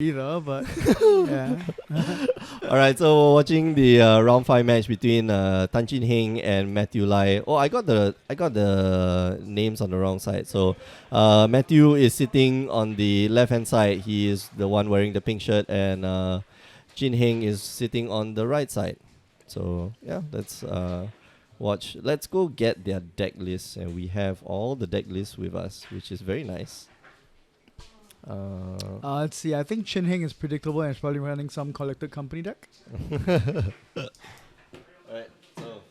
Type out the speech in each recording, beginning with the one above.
either, but yeah. All right, so we're watching the round 5 match between Tan Chin Heng and Matthew Lai. Oh, I got the names on the wrong side. So Matthew is sitting on the left hand side. He is the one wearing the pink shirt, and Chin Heng is sitting on the right side. So yeah, let's watch. Let's go get their deck list, and we have all the deck lists with us, which is very nice. Let's see. I think Chin Heng is predictable and is probably running some collected company deck. Alright, so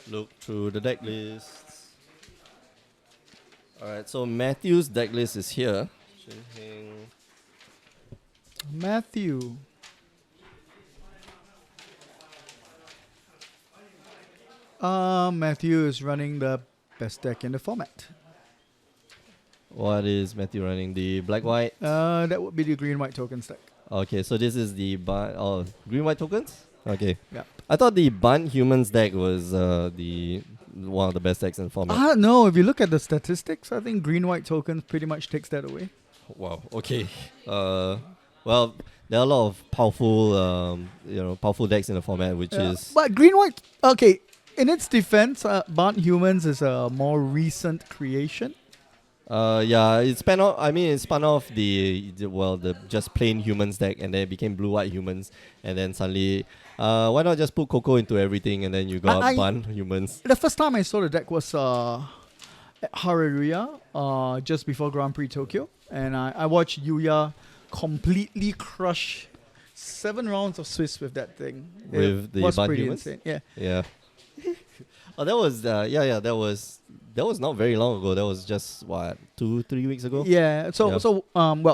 look through the deck lists. Alright, so Matthew's deck list is here. Chin Heng. Matthew. Matthew is running the best deck in the format. What is Matthew running? The black white? That would be the green white token stack. Okay, so this is the green white tokens? Okay. Yeah. I thought the Bun Humans deck was the one of the best decks in the format. No, if you look at the statistics, I think green white tokens pretty much takes that away. Wow. Okay. Well, there are a lot of powerful powerful decks in the format, which is But green white, okay, in its defense, Bant Humans is a more recent creation. yeah, it spun off. I mean, it spun off the just plain humans deck, and then it became blue white humans, and then suddenly, why not just put Coco into everything, and then you got Bun humans. The first time I saw the deck was at Haruya, just before Grand Prix Tokyo, and I watched Yuya completely crush 7 rounds of Swiss with that thing. With the was Bun pretty humans? insane. Yeah. Yeah. Oh, that was that was not very long ago. That was just what 2-3 weeks ago. Yeah. So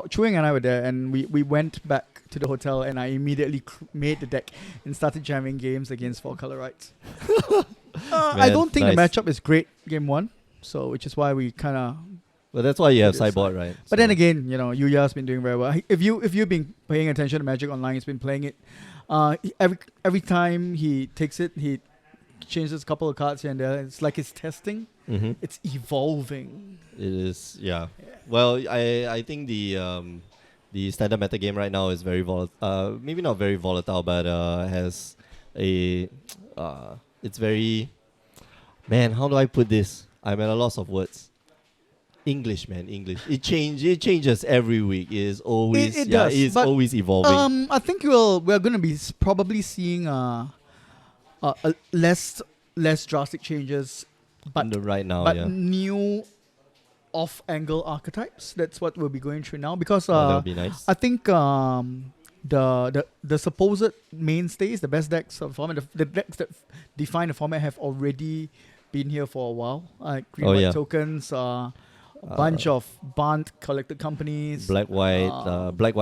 Chuing and I were there, and we went back to the hotel, and I immediately made the deck and started jamming games against 4 color rights. I don't think the matchup is great game 1, so which is why we kind of. Well, that's why you have sideboard, right? But then again, Yuya's been doing very well. If you've been paying attention to Magic Online, he's been playing it. Every time he takes it, he changes a couple of cards here and there. It's like it's testing. Mm-hmm. It's evolving. It is, yeah. Well, I think the standard meta game right now is very volatile. Maybe not very volatile, but has a it's very, man. How do I put this? I'm at a loss of words. English, man, English. It changes every week. It is always it's always evolving. I think we're gonna be probably seeing less drastic changes, but right now, new off-angle archetypes. That's what we'll be going through now, because that would be nice. I think the supposed mainstays, the best decks of the format, the decks that define the format have already been here for a while. Green white tokens, bunch of Bant collected companies, black white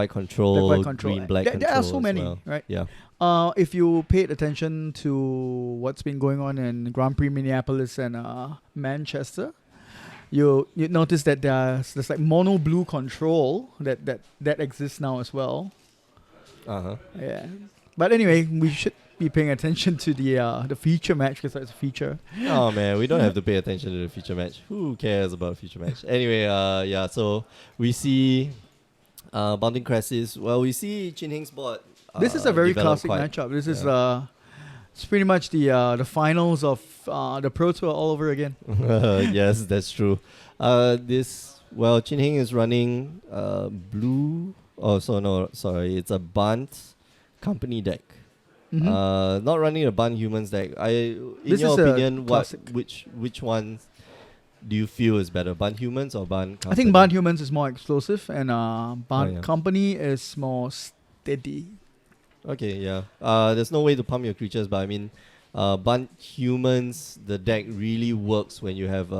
control, green black control. There are so many, right? Yeah. If you paid attention to what's been going on in Grand Prix Minneapolis and Manchester, you notice that there's like mono blue control that exists now as well. Yeah. But anyway, we should be paying attention to the feature match, because it's a feature. Oh man, we don't have to pay attention to the feature match. Who cares about feature match? Anyway, yeah. So we see Bounding Crisis. Well, we see Chin Heng's board. This is a very classic matchup. This is it's pretty much the finals of the Pro Tour all over again. Yes, that's true. Chin Heng is running blue. Oh, sorry, it's a Bunt company deck. Mm-hmm. Not running a Bun Humans deck. In your opinion, which ones do you feel is better, Bun Humans or Bun Company? I think Bun Humans is more explosive, and Bun Company is more steady. Okay, yeah. There's no way to pump your creatures, but I mean, Bun Humans, the deck really works when you have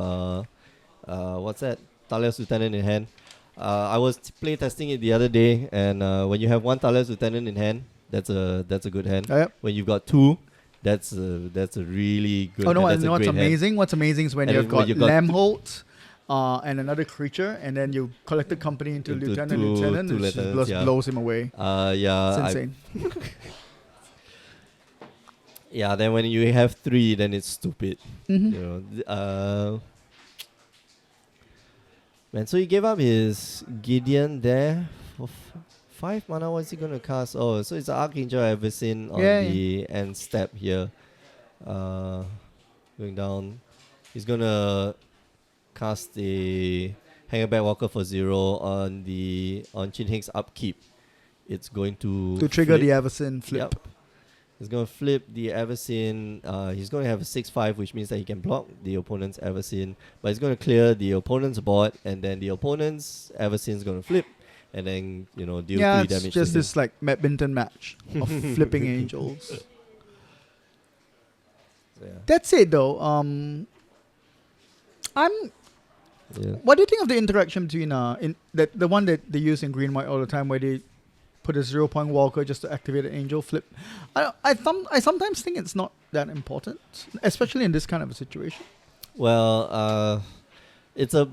what's that? Thalia's Lieutenant in hand. I was play testing it the other day, and when you have 1 Thalia's Lieutenant in hand, that's a good hand. Yep. When you've got 2, that's a really good. Oh no! Hand. What's amazing? Hand. What's amazing is when you've got Lamholt, and another creature, and then you collect the company into lieutenant, it blows him away. Yeah, it's insane. Yeah, then when you have 3, then it's stupid. Mm-hmm. Man, so he gave up his Gideon there for 5 mana. What's he gonna cast? Oh, so it's Archangel Eversin on the end step here. Going down. He's gonna cast a Hangerback Walker for 0 on Chin Heng's upkeep. It's going to trigger flip. the Eversin flip. Yep. He's going to flip the Eversin. He's going to have a 6/5, which means that he can block the opponent's Eversin. But he's going to clear the opponent's board, and then the opponent's Eversin is going to flip, and then deal 3 damage. Yeah, it's just this like badminton match of flipping angels. So, yeah. That's it though. What do you think of the interaction between the one that they use in green white all the time, where they put a 0-point walker just to activate an angel flip? I sometimes think it's not that important, especially in this kind of a situation. Well, it's a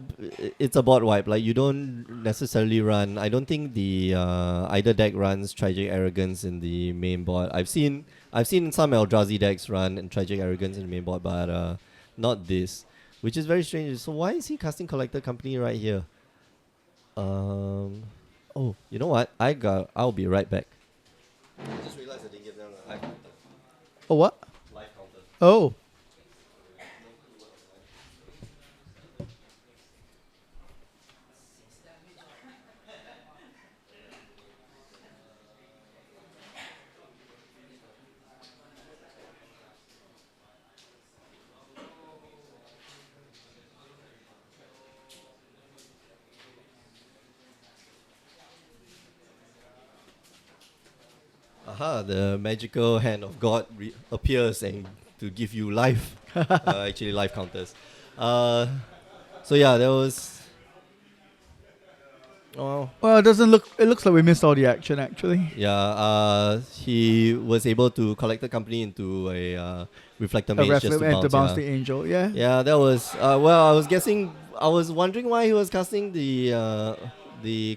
board wipe. Like, you don't necessarily run. I don't think the either deck runs Tragic Arrogance in the main board. I've seen some Eldrazi decks run and Tragic Arrogance in the main board, but not this, which is very strange. So why is he casting Collector Company right here? Oh, you know what? I'll be right back. I just realized I didn't give them a life counter. Oh, what? Life counter. Oh. Aha, the magical hand of God appears and to give you life. Actually, life counters. So yeah, there was. Oh. Well, it doesn't look. It looks like we missed all the action actually. Yeah. He was able to collect the company into a reflector mage just to bounce the angel. Yeah. Yeah, that was. Well, I was guessing. I was wondering why he was casting the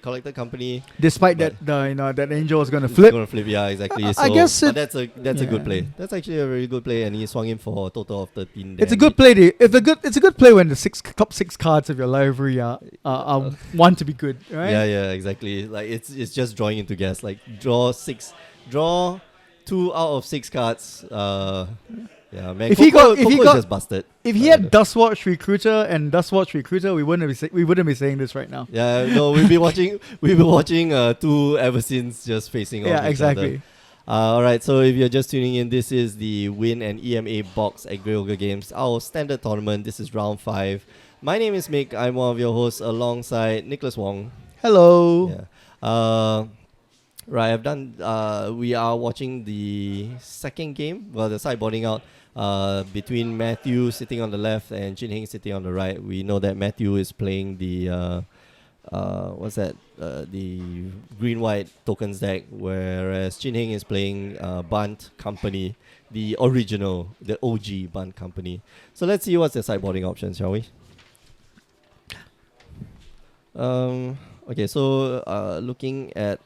collector company, despite that that angel was gonna flip. Yeah, exactly. So, I guess but that's a good play. That's actually a very good play, and he swung in for a total of 13. It's a good play. It's a good play when the top 6 cards of your library are want to be good, right? Yeah, exactly. Like it's just drawing into gas. Like draw 2 out of 6 cards. Yeah, man. If he just busted. If he had Dustwatch Recruiter and Dustwatch Recruiter, we wouldn't be saying this right now. Yeah, no, we've been watching 2 Eversins just facing off. Yeah, exactly. All right, so if you're just tuning in, this is the Win and EMA Box at Grey Ogre Games, our standard tournament. This is round 5. My name is Mick. I'm one of your hosts alongside Nicholas Wong. Hello. Yeah. Right, I've done. We are watching the second game. Well, the sideboarding out between Matthew sitting on the left and Chin Heng sitting on the right. We know that Matthew is playing the the green white tokens deck, whereas Chin Heng is playing Bunt Company, the OG Bunt Company. So let's see what's the sideboarding options, shall we? Okay, so looking at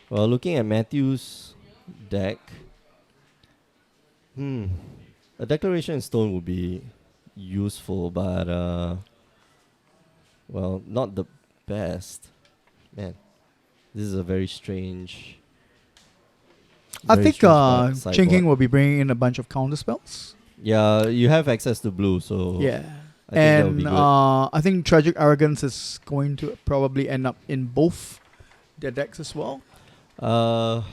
Matthew's deck, a Declaration in Stone would be useful, but not the best. Man, this is a very strange. I think Chin Heng will be bringing in a bunch of counter spells. Yeah, you have access to blue, so yeah. I think that would be good. I think Tragic Arrogance is going to probably end up in both their decks as well. Man,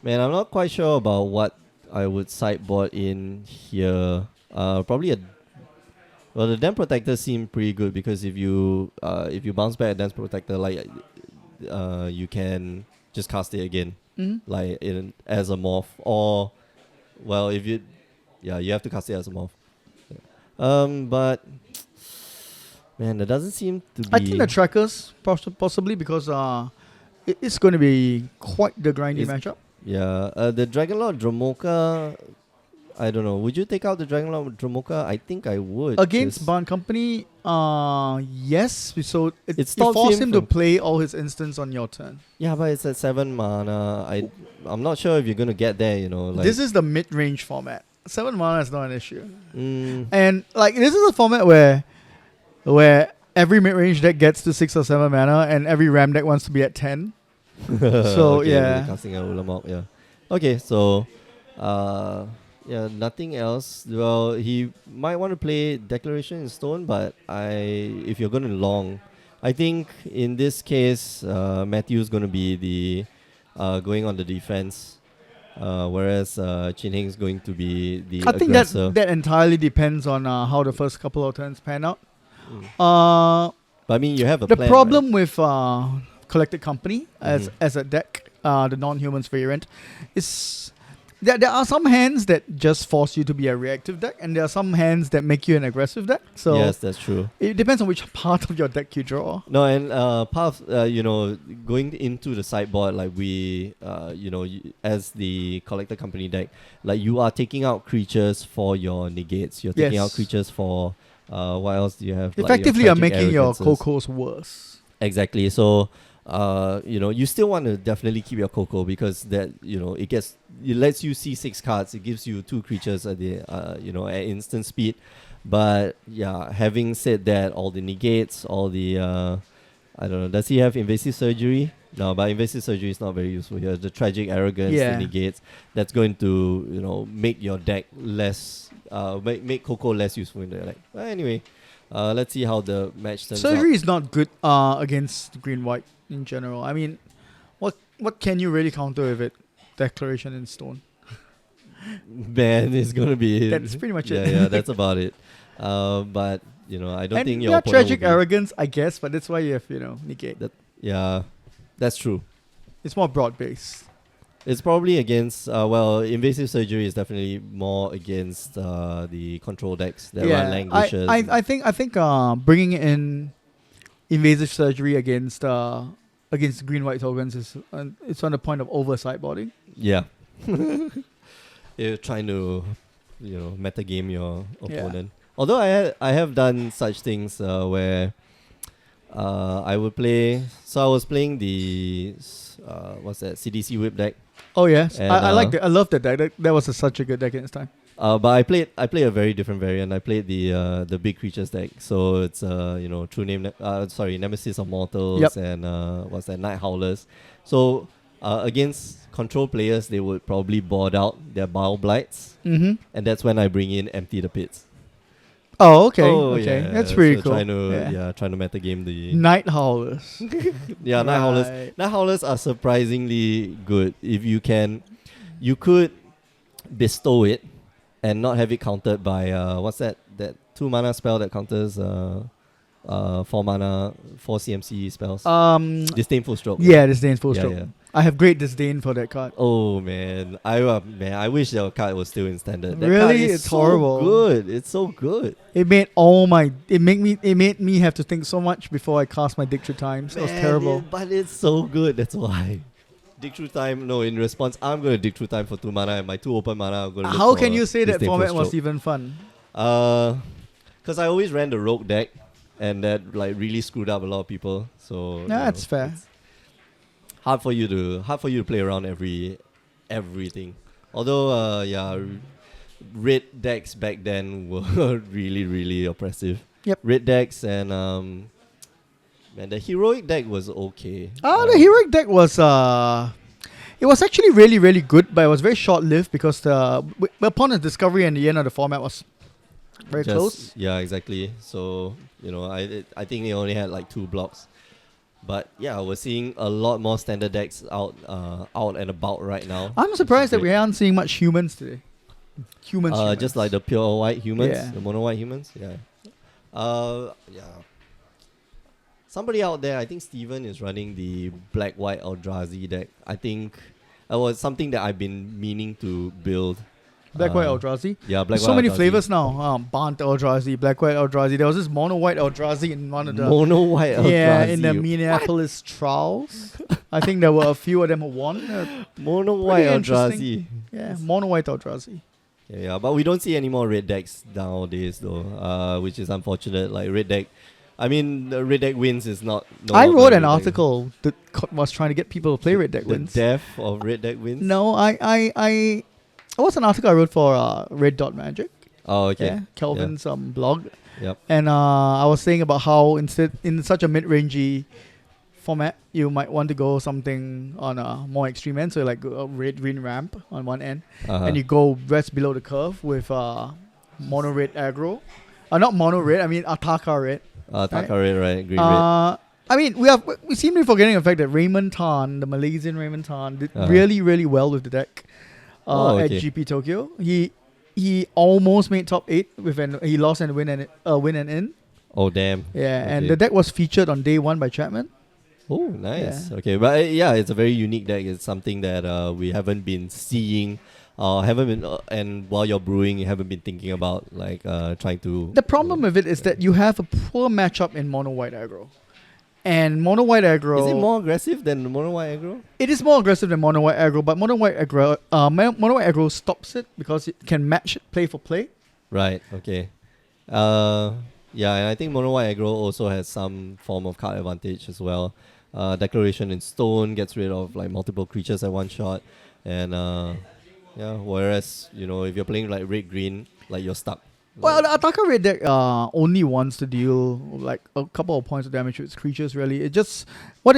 I'm not quite sure about what I would sideboard in here. Probably the Dam Protector seemed pretty good, because if you bounce back a Dam Protector, like you can just cast it again, like as a morph, or if you have to cast it as a morph. But man, that doesn't seem to be. I think the trackers possibly, because it's going to be quite the grindy matchup. Yeah, the Dragonlord Dromoka, I don't know. Would you take out the Dragonlord Dromoka? I think I would. Against Bond Company, yes. So it stops forced him to play all his instants on your turn. Yeah, but it's at 7 mana. I'm not sure if you're going to get there, Like this is the mid-range format. 7 mana is not an issue. And like this is a format where every mid-range deck gets to 6 or 7 mana, and every ram deck wants to be at 10. So, okay, yeah. casting a Ulamog, yeah. Okay, so yeah, nothing else. Well, he might want to play Declaration in Stone, but if you're going to long, I think in this case, Matthew's going to be the going on the defense, whereas Chin Heng's going to be the I think aggressor. that entirely depends on how the first couple of turns pan out. But I mean, you have a The plan, problem right? with Collected Company as a deck, the non-humans variant, is there are some hands that just force you to be a reactive deck, and there are some hands that make you an aggressive deck. So Yes, that's true. it depends on which part of your deck you draw. No, and part of, going into the sideboard, like we, as the Collector Company deck, like you are taking out creatures for your negates. You're taking out Yes. creatures for, what else do you have? Effectively, like you're your tragic making your arrogances. Cocos worse. Exactly. So, you still want to definitely keep your Coco because that, it lets you see 6 cards. It gives you 2 creatures at the, at instant speed. But yeah, having said that, all the negates, all the, I don't know, does he have invasive surgery? No, but invasive surgery is not very useful here. The tragic arrogance, Yeah. the negates, that's going to, make your deck less, make Coco less useful in the deck. But anyway, let's see how the match turns out. Surgery is not good against green-white in general. I mean, what can you really counter with it? Declaration in Stone. Man, it's gonna be. That's pretty much it. Yeah, that's about it. But I don't And think your yeah, opponent tragic will be- arrogance, I guess, but that's why you have negate. Yeah, that's true. It's more broad-based. It's probably against. Invasive surgery is definitely more against the control decks that run languishes. I think bringing in invasive surgery against green-white tokens is it's on the point of over sideboarding. Yeah. You're trying to, metagame your opponent. Although I have done such things where I would play. So I was playing the CDC whip deck. Oh yes, And, I like that. I love that deck. That was such a good deck in its time. But I played a very different variant. I played the big creatures deck. So it's True Name, Nemesis of Mortals. Yep. And Night Howlers. So against control players, they would probably board out their Bile Blights, Mm-hmm. and that's when I bring in Empty the Pits. Oh, okay. Yeah, That's pretty so cool. Trying to metagame the Night Howlers. Night Howlers. Right. Night Howlers are surprisingly good. If you can, you could bestow it and not have it countered by that 2 mana spell that counters 4 mana 4 CMC spells. Disdainful Stroke. Yeah, Disdainful Yeah, Stroke. yeah. I have great disdain for that card. Oh man, I wish the card was still in standard. That Really? card is It's so horrible. Good. It's so good. It made me have to think so much before I cast my Dick Through Times. It was terrible. But it's so good. That's why. Dig Through Time. No, in response, I'm going to Dig Through Time for 2 mana, and my 2 open mana I'm going to. How can you say that format was even fun? Because I always ran the rogue deck, and that really screwed up a lot of people. So That's fair. it's hard for you to play around everything. Although red decks back then were really, really oppressive. Yep. Red decks and the heroic deck was okay. The heroic deck was it was actually really, really good, but it was very short-lived because upon its discovery and the end of the format was very close. Yeah, exactly. So I think they only had 2 blocks. But yeah, we're seeing a lot more standard decks out and about right now. I'm surprised that we aren't seeing much humans today. Humans. Just like the pure white humans, Yeah. the mono white humans. Yeah. Yeah. Somebody out there, I think Steven is running the black white Eldrazi deck. I think it was something that I've been meaning to build. Black White Eldrazi. Yeah, black white. So many Eldrazi. flavors now. Bant Eldrazi, Black White Eldrazi. There was this mono white Eldrazi in one of the Mono white Eldrazi. yeah in the Minneapolis trials. I think there were a few of them who won. Mono white interesting. Eldrazi. Yeah, mono white Eldrazi. Yeah, but we don't see any more red decks nowadays though, which is unfortunate. Like red deck, I mean, the red deck wins is not. No I longer wrote an red deck. article that was trying to get people to play red deck The wins. death of red deck wins. No, it was an article I wrote for Red Dot Magic. Oh, okay. Yeah, Kelvin's blog. Yep. And I was saying about how instead in such a mid-rangey format, you might want to go something on a more extreme end, so like a red-green ramp on one end, and you go west below the curve with mono red aggro. Not mono red, I mean Ataka red. Taka red, right? Green red. I mean, we seem to be forgetting the fact that Raymond Tan, the Malaysian Raymond Tan, did really, really well with the deck at GP Tokyo. He almost made top 8 he lost and win and in. Oh damn! Yeah, and the deck was featured on day 1 by Chapman. Oh, nice. Yeah. Okay, but it's a very unique deck. It's something that we haven't been seeing. Haven't been and while you're brewing, you haven't been thinking about like trying to. The problem with it is that you have a poor matchup in mono white aggro. And mono white aggro. Is it more aggressive than mono white aggro? It is more aggressive than mono white aggro, but mono white aggro stops it because it can match play for play. Right. Okay. Yeah, and I think mono white aggro also has some form of card advantage as well. Declaration in Stone gets rid of like multiple creatures at one shot, and whereas if you're playing like red green, like you're stuck. Well, the Ataka red deck only wants to deal like a couple of points of damage to its creatures. Really, it just what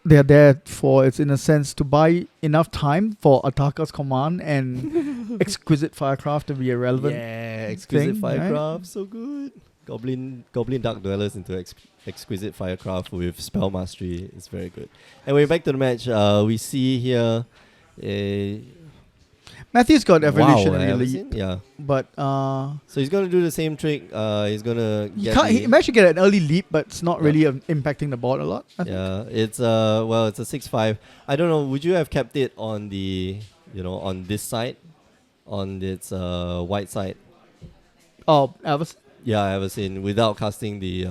they're there for is in a sense to buy enough time for Ataka's command and Exquisite Firecraft to be irrelevant. Yeah, Exquisite Firecraft, right? So good. Goblin Dark Dwellers into Exquisite Firecraft with Spell Mastery is very good. Anyway, back to the match. We see here. Matthew's got Evolutionary Leap. Yeah. But so he's gonna do the same trick. He's gonna he managed to get an early leap, but it's not really impacting the board a lot. I think. It's it's a 6/5. I don't know. Would you have kept it on the on this side, on its white side? Oh, Everson? Yeah, Everson without casting the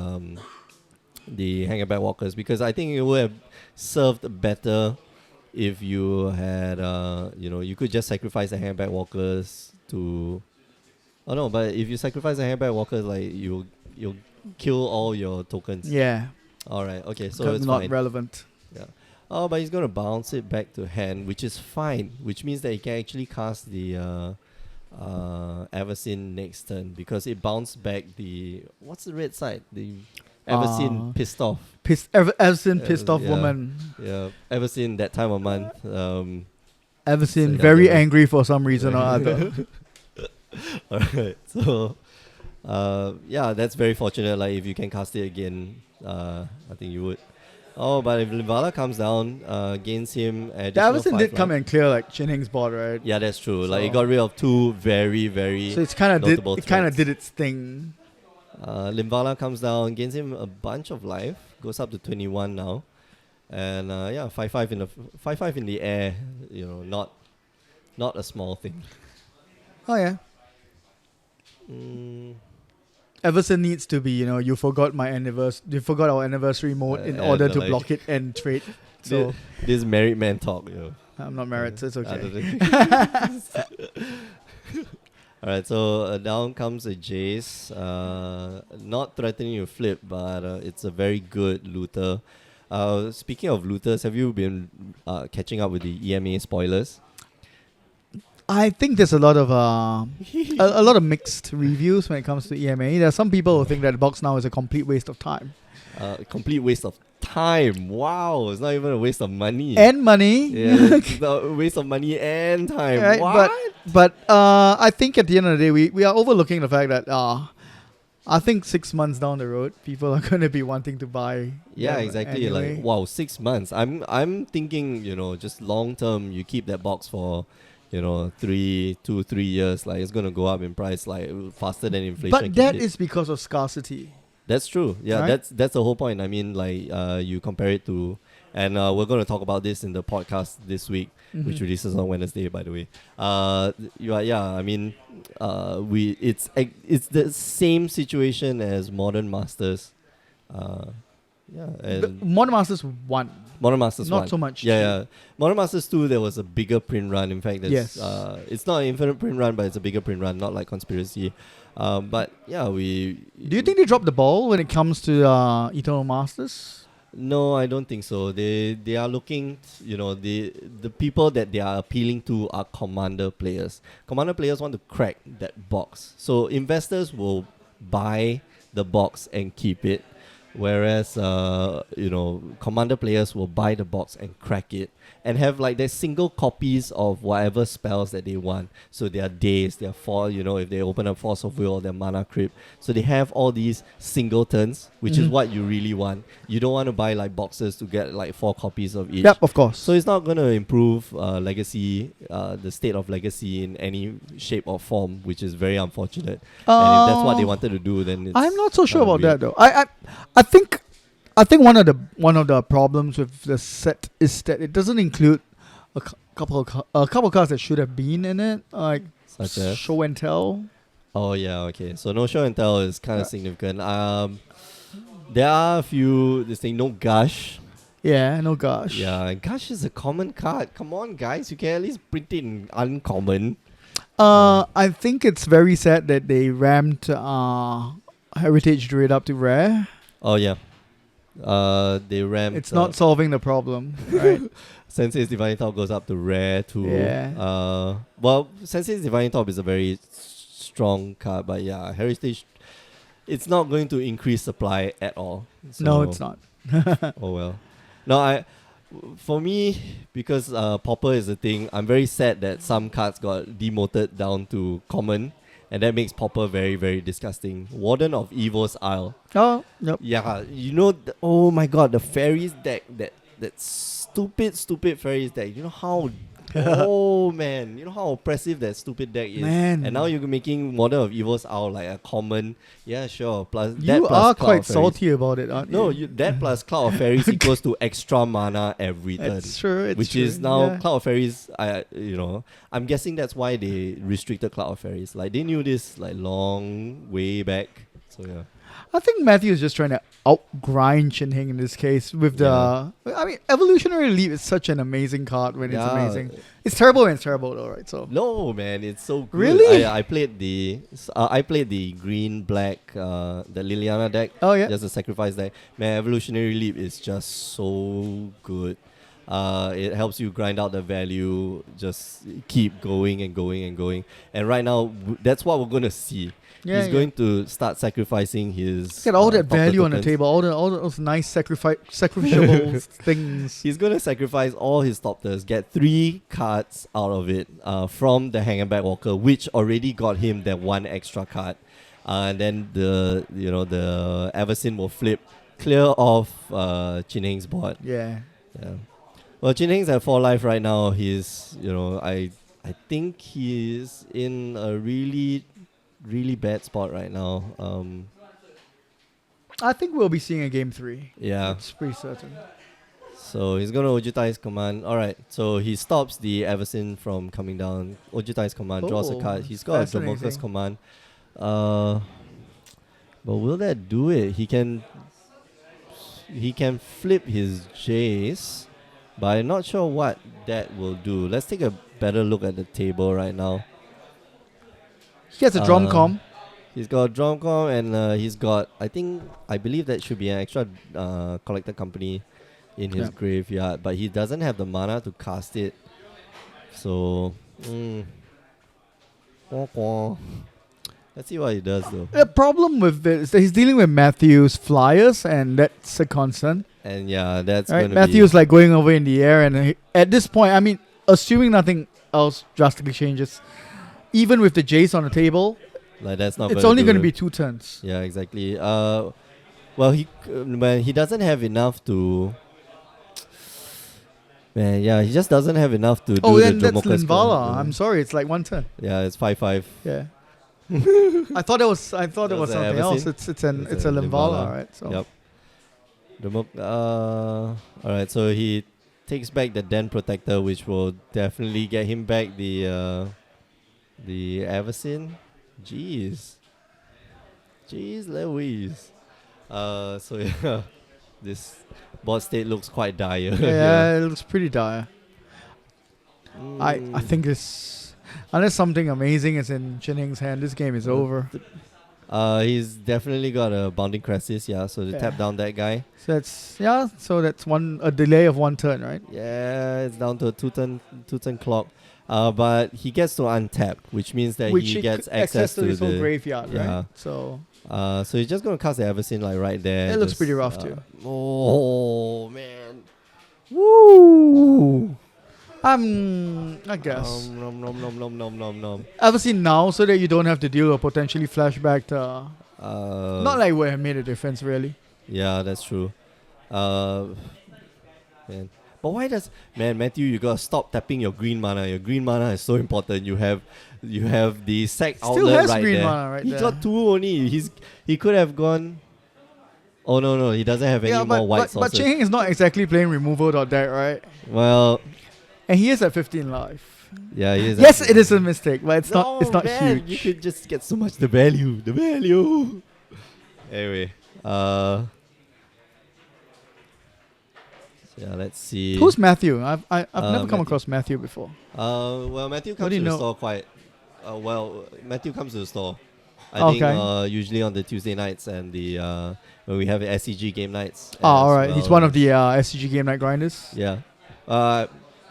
Hangback Walkers, because I think it would have served better if you had, you could just sacrifice the Hangback Walkers to... Oh no, but if you sacrifice the Hangback Walkers, like, you'll kill all your tokens. Yeah. Alright, okay, so it's not fine. relevant. Yeah. Oh, but he's going to bounce it back to hand, which is fine, which means that he can actually cast the Everson next turn, because it bounced back the... What's the red side? The... Everson pissed off. Everson pissed off woman. Yeah, Everson that time of month. Everson very angry for some reason or other. Alright, so that's very fortunate. Like if you can cast it again, I think you would. Oh, but if Livala comes down, gains him additional Everson did come and clear like Chin Hing's board, right? Yeah, that's true. So like it got rid of 2 very, very. So it's kind of did its thing. Livala comes down, gains him a bunch of life, goes up to 21 now, and 5/5 in the air, not a small thing. Oh yeah. Everson needs to be, you forgot our anniversary mode in order to block it and trade. So this married man talk, I'm not married, so it's okay. Alright, so down comes a Jace. Not threatening to flip, but it's a very good looter. Speaking of looters, have you been catching up with the EMA spoilers? I think there's a lot of a lot of mixed reviews when it comes to EMA. There are some people who think that the box now is a complete waste of time. Complete waste of time. Wow, it's not even a waste of money. And money. Yeah, it's not a waste of money and time. Right, what? But I think at the end of the day, we are overlooking the fact that I think 6 months down the road, people are going to be wanting to buy. Yeah, exactly. Anyway. Like, wow, 6 months. I'm thinking, just long term, you keep that box for 2-3 years. Like, it's going to go up in price like faster than inflation. But that is because of scarcity. That's true. Yeah, right? that's the whole point. I mean, like, you compare it to, and we're going to talk about this in the podcast this week, which releases on Wednesday, by the way. I mean, it's the same situation as Modern Masters. And Modern Masters 1. Modern Masters 1. Not so much. Yeah. Modern Masters 2, there was a bigger print run. In fact, yes. It's not an infinite print run, but it's a bigger print run, not like Conspiracy. But yeah, Do you think they dropped the ball when it comes to Eternal Masters? No, I don't think so. They are looking, the people that they are appealing to are Commander players. Commander players want to crack that box. So investors will buy the box and keep it. Whereas, commander players will buy the box and crack it and have like their single copies of whatever spells that they want. So their days, their fall, if they open up Force of Will or their Mana Crypt. So they have all these singletons, which is what you really want. You don't want to buy like boxes to get like 4 copies of each. Yep, of course. So it's not going to improve Legacy, the state of Legacy in any shape or form, which is very unfortunate. And if that's what they wanted to do, then it's I'm not so sure about weird. that though. I think one of the problems with the set is that it doesn't include a couple of cards that should have been in it, like Such as? show and tell. Oh yeah, okay. So no show and tell is kind of significant. There are a few. This thing, no gush. Yeah, no gosh. Yeah, and gush is a common card. Come on, guys, you can at least print it in uncommon. I think it's very sad that they ramped Heritage Druid up to rare. Oh yeah. They ramped. It's not solving the problem, right? Sensei's Divine Top goes up to rare too. Yeah. Well, Sensei's Divine Top is a very strong card, but yeah, Heritage, it's not going to increase supply at all. So No, it's not. Oh well. No, for me, because Pauper is a thing, I'm very sad that some cards got demoted down to common, and that makes Pauper very, very disgusting. Warden of Evil's Isle. Oh, yep. Yeah, oh my god, the fairies deck, that stupid fairies deck. You know how oh man, you know how oppressive that stupid deck is. Man. And now you're making Warden of Evil's Isle like a common. Yeah, sure. Plus You that plus are Cloud quite of Fairies. salty about it, aren't No, you? that plus Cloud of Fairies equals to extra mana every turn. It's true. It's Which true. is now yeah. Cloud of Fairies. I'm guessing that's why they restricted Cloud of Fairies. Like they knew this like long way back. So yeah. I think Matthew is just trying to outgrind Shinheng in this case with the. I mean, Evolutionary Leap is such an amazing card when it's amazing. It's terrible when it's terrible though, right? So No man, it's so good. Really? I played the green black the Liliana deck. Oh yeah. Just a sacrifice deck. Man, Evolutionary Leap is just so good. It helps you grind out the value, just keep going and going and going. And right now, that's what we're gonna see. He's going to start sacrificing his. Get all that Doctor value on the tokens. table, all those nice sacrificiable things. He's gonna sacrifice all his Topters, get 3 cards out of it from the Hangerback Walker, which already got him that 1 extra card. And then the Eversin will flip, clear off Chin-Heng's board. Yeah. Well, Chin-Heng's at 4 life right now. He's, I think he's in a really, really bad spot right now. I think we'll be seeing a game 3. Yeah. It's pretty certain. So he's going to Ojutai's command. Alright, so he stops the Eversin from coming down. Ojutai's command, draws a card. He's got a fascinating. Democles command. But will that do it? He can flip his Jace, but I'm not sure what that will do. Let's take a better look at the table right now. He has a drum com. He's got a drum com and he's got, I believe that should be an extra collector company in his graveyard, but he doesn't have the mana to cast it. So, let's see what he does though. The problem with it is that he's dealing with Matthew's flyers, and that's a concern. And yeah, that's Right? going to Matthew's like going over in the air, and at this point, I mean, assuming nothing else drastically changes, even with the Jace on the table, like that's not. it's gonna only do going to it. be 2 turns. Yeah, exactly. Well, he doesn't have enough to. Man, yeah, he just doesn't have enough to do Oh, the then that's Jomocles Linvala. command. I'm sorry, it's like 1 turn. Yeah, it's 5/5. Yeah. I thought it was something Eversin? else. It's a Linvala, Linvala. right? So Yep. Alright, so he takes back the Den Protector, which will definitely get him back the Eversin. Jeez, Louise. So yeah, this board state looks quite dire. yeah, it looks pretty dire. I think this, unless something amazing is in Chin-Heng's hand, this game is over. He's definitely got a Bounding Crisis, so to tap down that guy. So that's a delay of 1 turn, right? Yeah, it's down to a two turn clock. But he gets to untap, which means that he gets access to his whole the graveyard, yeah. right? So So he's just gonna cast the Eversin like right there. It looks just, pretty rough too. Oh man. Woo! I guess. Nom nom nom nom nom nom nom. Obviously now, so that you don't have to deal with potentially flashback to. Not like we have made a difference really. Yeah, that's true. Man. But why does Matthew, you gotta stop tapping your green mana. Your green mana is so important. You have the sack Still outlet has right green there. mana right he there. got 2 only. He could have gone. Oh no, he doesn't have any more white but sources. Cheng is not exactly playing removal deck, right? Well, And he is at 15 life. yeah, he is. Yes, it is a mistake, but it's No, not man, huge. You could just get so much the value. Anyway, yeah, let's see. Who's Matthew? I've never come Matthew. across Matthew before. Well, Matthew comes do to you the know? store quite. Matthew comes to the store. I Okay. think usually on the Tuesday nights and the when we have the SCG game nights. Oh, as alright. He's well one of as- the SCG game night grinders. Yeah. I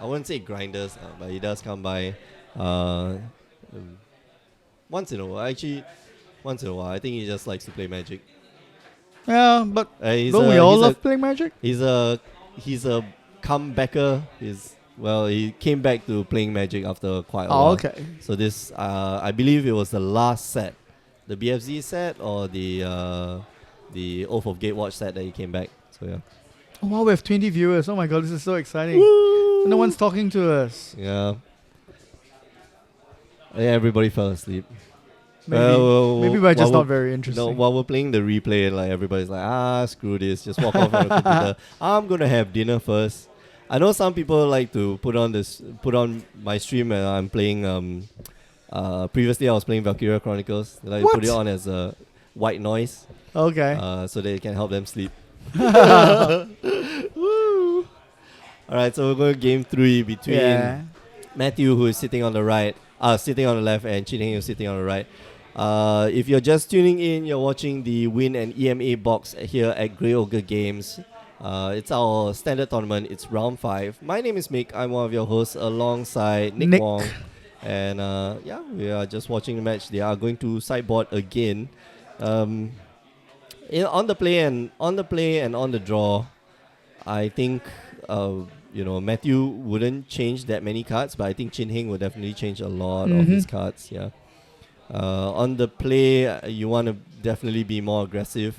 wouldn't say grinders, but he does come by once in a while. Actually, once in a while. I think he just likes to play Magic. Yeah, but He's don't we a- all he's a- love playing Magic? He's a comebacker. He came back to playing Magic after quite a Oh, while. okay. So this, I believe it was the last set, the BFZ set or the Oath of Gatewatch set that he came back. So yeah. Oh, wow, we have 20 viewers. Oh my god, this is so exciting. No one's talking to us. Yeah. Yeah, everybody fell asleep. Maybe, Well, maybe we're just while not very interesting. No, while we're playing the replay, like everybody's like, screw this, just walk off from the computer. I'm gonna have dinner first. I know some people like to put on my stream and I'm playing. Previously I was playing Valkyria Chronicles. They like to put it What? on as a white noise, Okay. so they can help them sleep. Woo! All right, so we're going to game 3 between Yeah. Matthew, who is sitting on the right, sitting on the left, and Chin Heng, who's sitting on the right. If you're just tuning in, you're watching the Win and EMA box here at Grey Ogre Games. It's our standard tournament. It's round 5. My name is Mick. I'm one of your hosts alongside Nick. Wong. And yeah, we are just watching the match. They are going to sideboard again. On the play and on the draw, I think Matthew wouldn't change that many cards, but I think Chin Heng would definitely change a lot of his cards. Yeah. On the play, you want to definitely be more aggressive.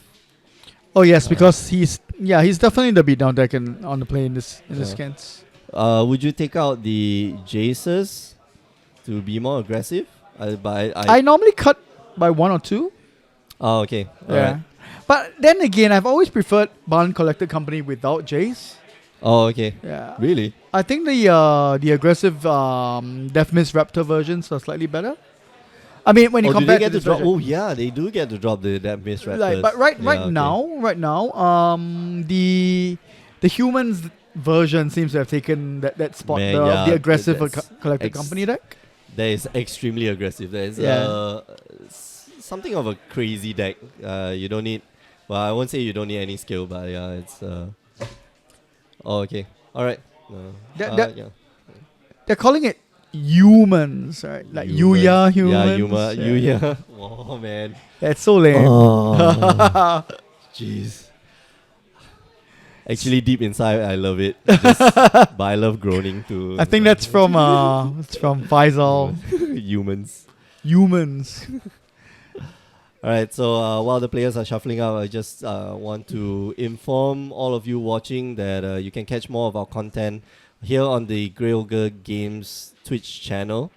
Oh yes, because he's definitely the beatdown deck on the play in this case. Would you take out the Jaces to be more aggressive? I normally cut by 1 or 2. Oh, okay. All Yeah. right. But then again, I've always preferred Barn Collected Company without Jace. Oh, okay. Yeah. Really? I think the aggressive Death Mist Raptor versions are slightly better. I mean, when you do compare they get to to drop? version, Oh, yeah, they do get to drop that Miss Raptors. like, but right now, the humans version seems to have taken that spot, Man, the aggressive that's Collected Company deck. That is extremely aggressive. That is something of a crazy deck. You don't need. Well, I won't say you don't need any skill, but yeah, it's. Oh, okay. All right. Yeah. They're calling it humans, right? Like Yuya humans. Yeah, Yuya. Oh man. That's so lame. Oh, jeez. Actually, deep inside, I love it. But I love groaning too. I think that's from Faisal. Humans. Humans. All right, so while the players are shuffling out, I just want to inform all of you watching that you can catch more of our content here on the Grey Ogre Games Twitch channel.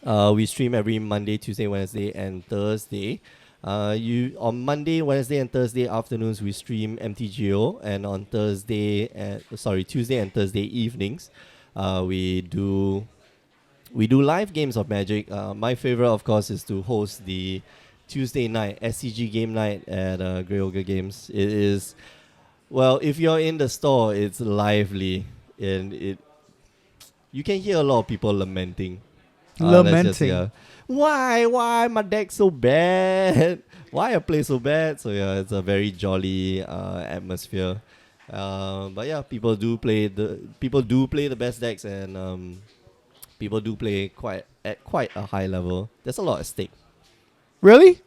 We stream every Monday, Tuesday, Wednesday, and Thursday. On Monday, Wednesday, and Thursday afternoons we stream MTGO, and on Tuesday and Thursday evenings, we do live games of Magic. My favorite, of course, is to host the Tuesday night SCG game night at Grey Ogre Games. It is, well, if you're in the store, it's lively, and you can hear a lot of people lamenting. Why my deck so bad? Why I play so bad? So yeah, it's a very jolly atmosphere. But yeah, people do play the best decks, and people do play at quite a high level. There's a lot at stake. Really?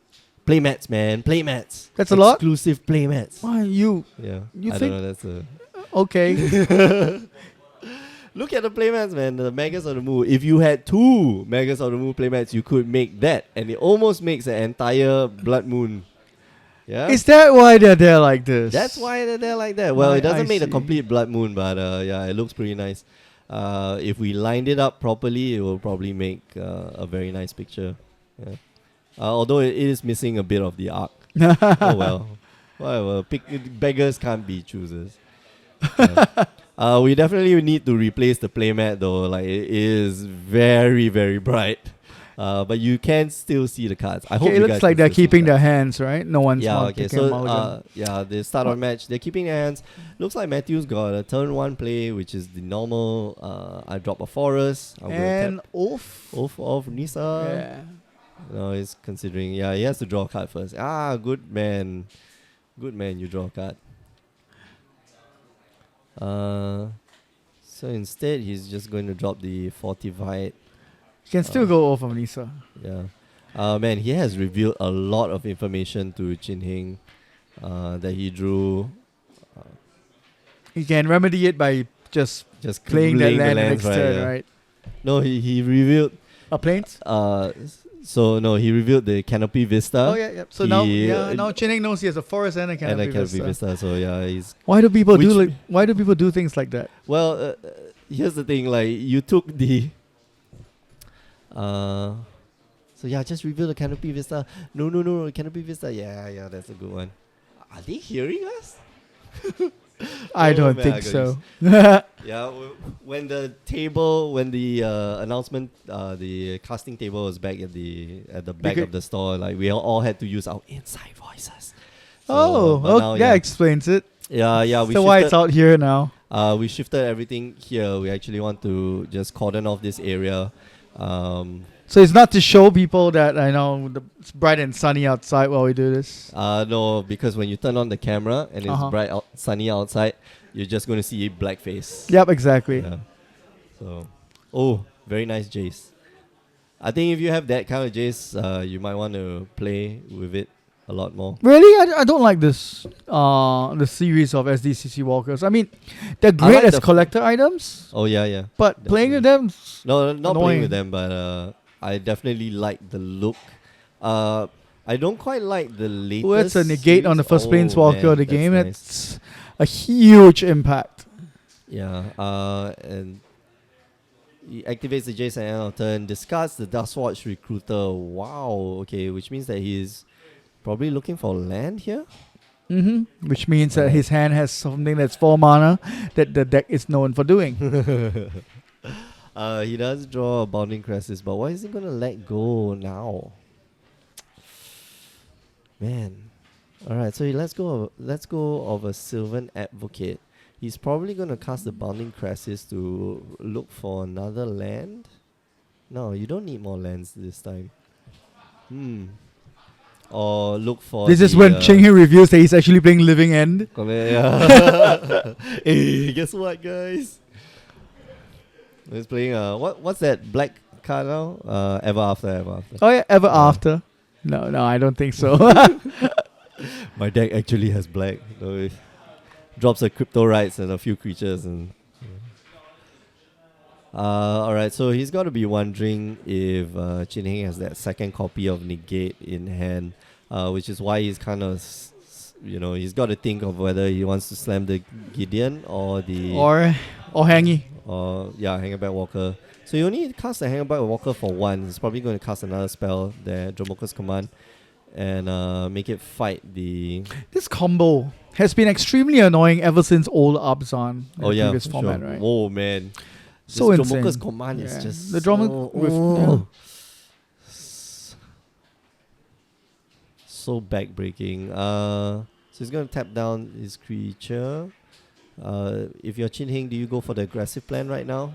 Playmats, man. Playmats. That's a lot? Exclusive playmats. Why you? Yeah. You I think- don't know. That's a... Okay. Look at the playmats, man. The Megas of the Moo. If you had 2 Megas of the Moo playmats, you could make that. And it almost makes an entire Blood Moon. Yeah? Is that why they're there like this? That's why they're there like that. Well, Right, it doesn't I make the see. complete Blood Moon, but yeah, it looks pretty nice. If we lined it up properly, it will probably make a very nice picture. Yeah. Although it is missing a bit of the arc. Oh well. Whatever. Beggars can't be choosers. Yeah. We definitely need to replace the playmat though. Like it is very, very bright. But you can still see the cards. I hope Okay, you it guys looks like can they're still see keeping the their cards. hands, right? No one's Yeah, not okay. taking a So mulligan. yeah, they start on match. They're keeping their hands. Looks like Matthew's got a turn 1 play, which is the normal. I drop a forest. I'm And gonna off. tap off Nisa. Yeah. No, he's considering. Yeah, he has to draw a card first. Good man. Good man, you draw a card. So instead, he's just going to drop the Fortified. You can still go off of Nisa. Yeah. Man, he has revealed a lot of information to Chin Hing that he drew. You can remedy it by just Just playing that laying the land lands, next turn, yeah. right? No, he revealed. Planes? So no, he revealed the Canopy Vista. Oh yeah, yeah. So now, he, now Chinning knows he has a forest and a and canopy a Canopy vista. Vista. So yeah, he's Why do people do Which- like? Why do people do things like that? well. Here's the thing, like you took the. So yeah, just reveal the Canopy Vista. No, Canopy Vista. Yeah, that's a good one. Are they hearing us? I Oh, don't man, think I got so. Yeah, when the announcement, the casting table was back at the back could- of the store, like we all had to use our inside voices. So, Oh, but well, now, that explains it. yeah. So why it's out here now? we shifted everything here. We actually want to just cordon off this area. So it's not to show people that I know it's bright and sunny outside while we do this. No, because when you turn on the camera and it's Uh-huh. bright sunny outside, you're just going to see blackface. Yep, exactly. Yeah. So, very nice Jace. I think if you have that kind of Jace, you might want to play with it a lot more. Really, I don't like this. The series of SDCC walkers. I mean, they're great like as the collector items, Oh yeah. but playing with them. No, not Annoying. playing with them, but I definitely like the look. I don't quite like the latest. Well, it's a negate on the series. first planeswalker man, of the that's game. nice. It's a huge impact. Yeah. And he activates the Jace at the end of turn. Discards the Dustwatch Recruiter. Wow. Okay, which means that he's probably looking for land here. Mm-hmm. Which means that his hand has something that's 4 mana that the deck is known for doing. He does draw a Bounding Crisis, but why is he gonna let go now? Man. Alright, so let's go of a Sylvan Advocate. He's probably gonna cast the Bounding Crisis to look for another land. No, you don't need more lands this time. Or look for This is the, when Ching Hee reveals that he's actually playing Living End. Yeah. Hey, guess what, guys? He's playing what's that black card now? Ever After. Oh yeah, Ever After. No, I don't think so. My deck actually has black. So it drops a Crypto Rights and a few creatures and. Alright, so he's got to be wondering if Chin Heng has that second copy of Negate in hand, which is why he's kind of, he's got to think of whether he wants to slam the Gideon or the or Hangy. Hangerback Walker. So you only cast a Hangerback Walker for one. He's probably going to cast another spell there, Dromoka's Command, and make it fight the. This combo has been extremely annoying ever since old Abzan in the previous for format, sure. right? Oh man. So this insane. Dromoka's Command is Yeah. just The drama so, with so backbreaking. So he's gonna tap down his creature. If you're Chin Heng, do you go for the aggressive plan right now?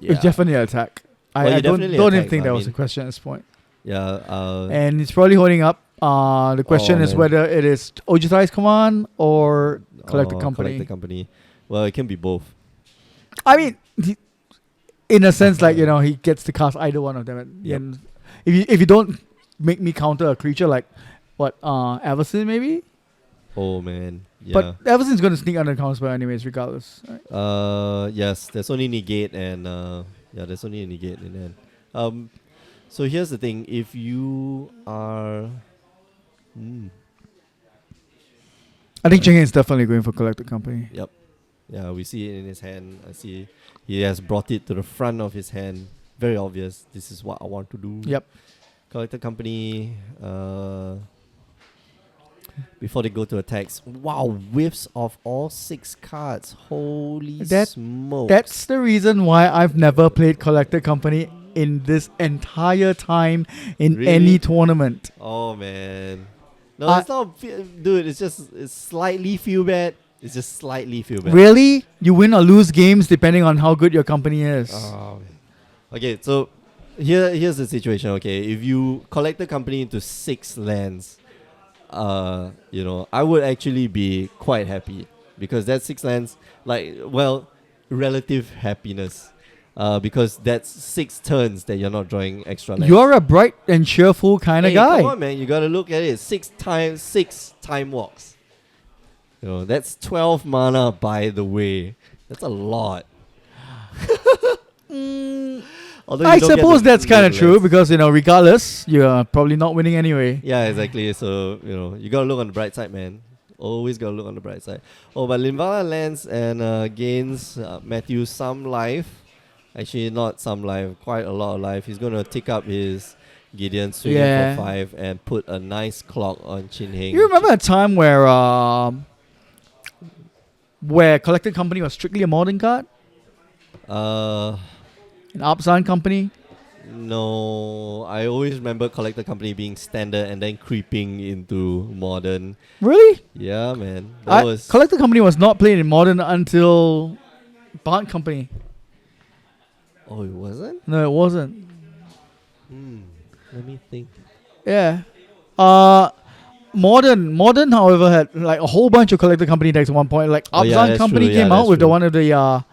It's definitely an attack. Well, I you don't definitely even attack, think but that I was a mean- question at this point. Yeah. And it's probably holding up. The question is man. whether it is Ojutai's command or Collector or Company. Collector Company. Well, it can be both. I mean, in a sense, like he gets to cast either one of them. At the Yep. end. If you don't make me counter a creature like what Everson maybe. Oh man, yeah. But Everson's gonna sneak under the counter spell anyways, regardless. Right? Yes, there's only negate and there's only a negate in the end. So here's the thing: if you are, I think Cheng is definitely going for Collected Company. yep, yeah, we see it in his hand. I see he has brought it to the front of his hand. Very obvious. This is what I want to do. Yep. Collector Company. Before they go to attacks, wow, whiffs of all 6 cards. Holy smoke! That's the reason why I've never played Collected Company in this entire time in Really? any tournament. Oh man, no, it's not, dude. It's slightly feel bad. It's just slightly feel bad. Really? You win or lose games depending on how good your company is. Oh, man. Okay, so here's the situation. Okay, if you collect the company into 6 lands, I would actually be quite happy because that's 6 lands, relative happiness. Because that's 6 turns that you're not drawing extra lands. You're a bright and cheerful kind of guy. Come on, man, you gotta look at it. 6 time walks. That's 12 mana, by the way. That's a lot. I suppose that's kind of true because, regardless, you're probably not winning anyway. Yeah, exactly. So, you gotta look on the bright side, man. Always gotta look on the bright side. Oh, but Linvala lands and gains Matthew some life. Actually, not some life, quite a lot of life. He's gonna tick up his Gideon, swinging for 5, and put a nice clock on Chin Heng. You remember a time where Collected Company was strictly a modern card? An Upsan Company? No, I always remember Collector Company being standard and then creeping into modern. Really? Yeah, man. Collected Company was not played in modern until Bond Company. Oh, it wasn't? No, it wasn't. Let me think. Yeah. Modern, however, had like a whole bunch of Collected Company decks at one point. Like Upsan Company true. came out with the one of the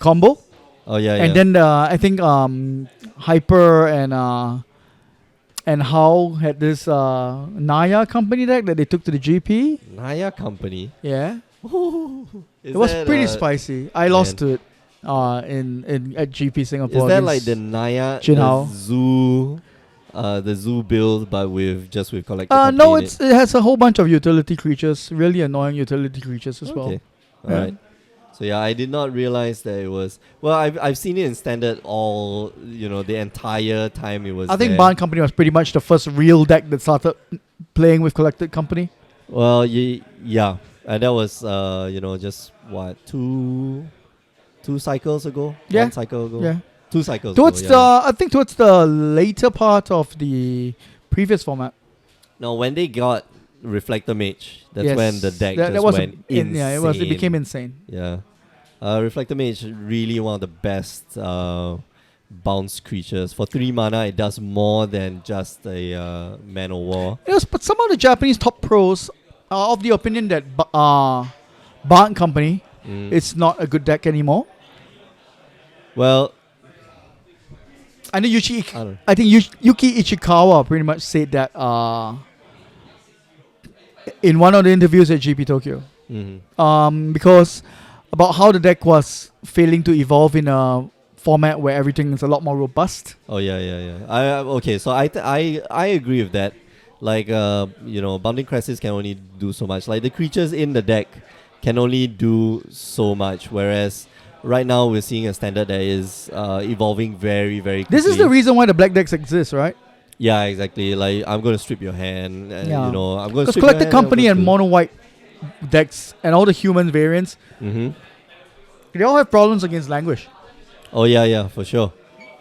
combo. Oh yeah, and then I think Hyper and How had this Naya Company deck that they took to the GP. Naya Company. Yeah. It It was pretty spicy. I lost to it at GP Singapore. Is that like the Naya the zoo build but with collected company? No, it has a whole bunch of utility creatures, really annoying utility creatures as well. Alright. So yeah, I did not realize that it was. Well, I've seen it in standard the entire time it was. I think Bond Company was pretty much the first real deck that started playing with Collected Company. Well, yeah, and that was just what 2 cycles ago. Yeah. 1 cycle ago. Yeah. 2 cycles. Towards ago, I think towards the later part of the previous format. No, when they got Reflector Mage, that's when the deck that just was went insane. Yeah, it became insane. Yeah. Reflector Mage really one of the best bounce creatures. For 3 mana, it does more than just a Man of War. Yes, but some of the Japanese top pros are of the opinion that Bond Company it's not a good deck anymore. Well, I know I think Yuki Ichikawa pretty much said that in one of the interviews at GP Tokyo. Because about how the deck was failing to evolve in a format where everything is a lot more robust. Oh yeah. Okay, so I agree with that. Like Bounding Crisis can only do so much. Like the creatures in the deck can only do so much, whereas right now we're seeing a standard that is evolving very, very quickly. This is the reason why the black decks exist, right? Yeah, exactly. Like I'm going to strip your hand, and I'm going to. Because Collected Company and mono white decks and all the human variants, they all have problems against Languish. Oh yeah, for sure.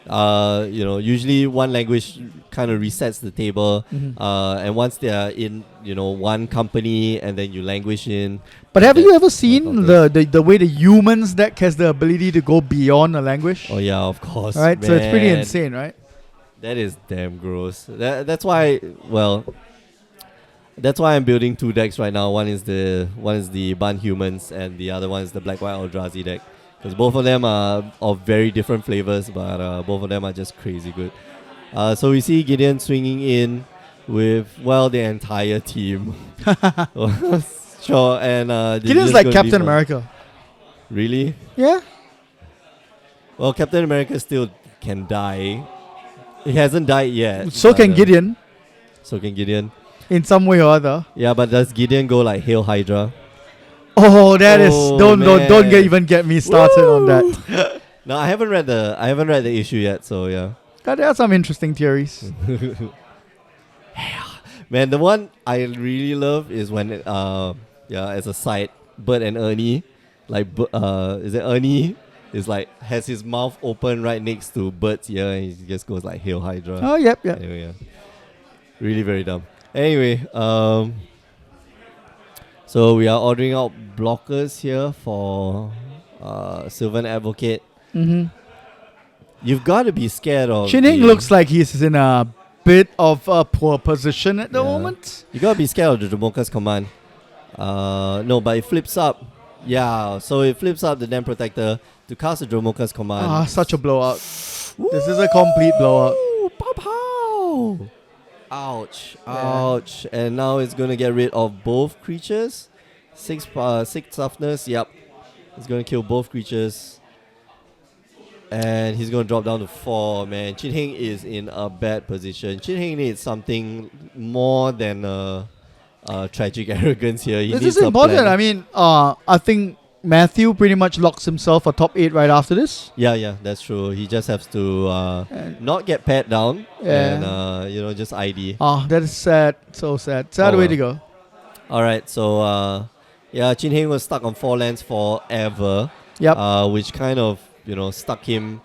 Usually one Languish kind of resets the table, and once they are in, one company, and then you Languish in. But have you ever seen the way the humans deck has the ability to go beyond a Languish? Oh yeah, of course. Right, man. so it's pretty insane, right? That is damn gross. That's why. Well, that's why I'm building 2 decks right now. One is the Bun Humans, and the other one is the Black White Eldrazi deck. Because both of them are of very different flavors, but both of them are just crazy good. So we see Gideon swinging in. with the entire team. Sure, and Gideon's like Captain America. Really? Yeah. Well, Captain America still can die. He hasn't died yet. So can Gideon So can Gideon. in some way or other. Yeah, but does Gideon go like Hail Hydra? Oh, that is don't man. even get me started on that. No, I haven't read the issue yet. So yeah. There are some interesting theories. Man, the one I really love is when as a side, Bert and Ernie, is it Ernie? Is like has his mouth open right next to Bert's ear and he just goes like Hail Hydra. Oh, yep. Anyway, yeah. Really very dumb. Anyway, so we are ordering out blockers here for Sylvan Advocate. Mm-hmm. You've got to be scared of. Chin Heng looks like he's in a bit of a poor position at the moment. You gotta be scared of the Dromoka's command. No, but it flips up. Yeah, so it flips up the Dam Protector to cast the Dromoka's command. Such a blowout. This is a complete blowout. Pow pow! Ouch. And now it's gonna get rid of both creatures. 6 toughness, yep. It's gonna kill both creatures. And he's going to drop down to 4, man. Chin Heng is in a bad position. Chin Heng needs something more than tragic arrogance here. This is important. Plan. I mean, I think Matthew pretty much locks himself a top 8 right after this. Yeah, that's true. He just has to not get pat down and, just ID. That is sad. So sad. Sad way to go. Alright, so, Chin Heng was stuck on 4 lands forever. Yep. Which kind of stuck him,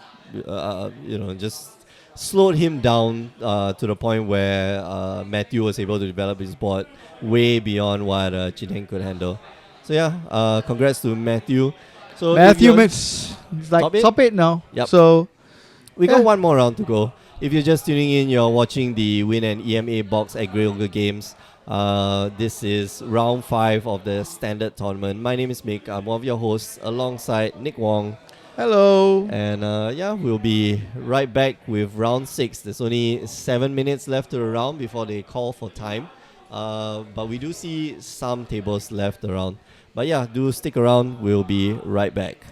just slowed him down to the point where Matthew was able to develop his board way beyond what Chin Heng could handle. So yeah, congrats to Matthew. So Matthew makes like top 8 now. Yep. So we got one more round to go. If you're just tuning in, you're watching the Win and EMA Box Aggregator Games. This is round 5 of the standard tournament. My name is Mick. I'm one of your hosts alongside Nick Wong. Hello. And we'll be right back with round 6. There's only 7 minutes left to the round before they call for time. But we do see some tables left around. But yeah, do stick around. We'll be right back.